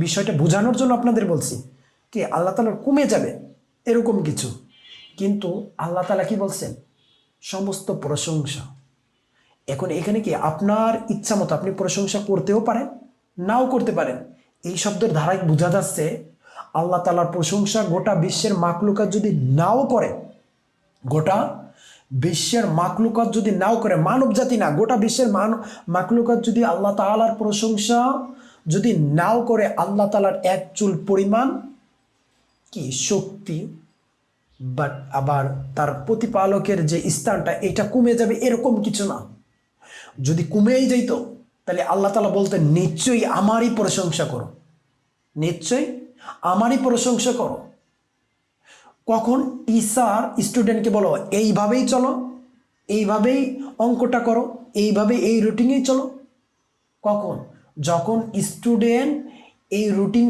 বিষয়টা বোঝানোর জন্য আপনাদের বলছি কি আল্লাহ তাআলার কমে যাবে এরকম কিছু, কিন্তু আল্লাহ তাআলা কি বলছেন? সমস্ত প্রশংসা। এখন এখানে কি আপনার ইচ্ছা মতো আপনি প্রশংসা করতেও পারেন, নাও করতে পারেন। এই শব্দের ধারায় বোঝা যাচ্ছে আল্লাহ তাআলার প্রশংসা গোটা বিশ্বের মাখলুকাত যদি নাও করে, গোটা বিশ্বের মাখলুকাত যদি নাও করে, মানব জাতি না, গোটা বিশ্বের মাখলুকাত যদি আল্লাহ তাআলার প্রশংসা যদি নাও করে, আল্লাহ তাআলার এক চুল পরিমাণ কি শক্তি, বাট আবার তার প্রতিপালকের যে স্থানটা এটা কমে যাবে এরকম কিছু না। যদি কমেই যাইত তাহলে আল্লাহ তাআলা বলতেন নিশ্চয়ই আমারই প্রশংসা করো, নিশ্চয়ই আমারই প্রশংসা করো। কখন টিচার স্টুডেন্টকে বলো এইভাবেই চলো, এইভাবেই অঙ্কটা করো, এইভাবে এই রুটিনেই চলো? কখন? যখন স্টুডেন্ট এই রুটিন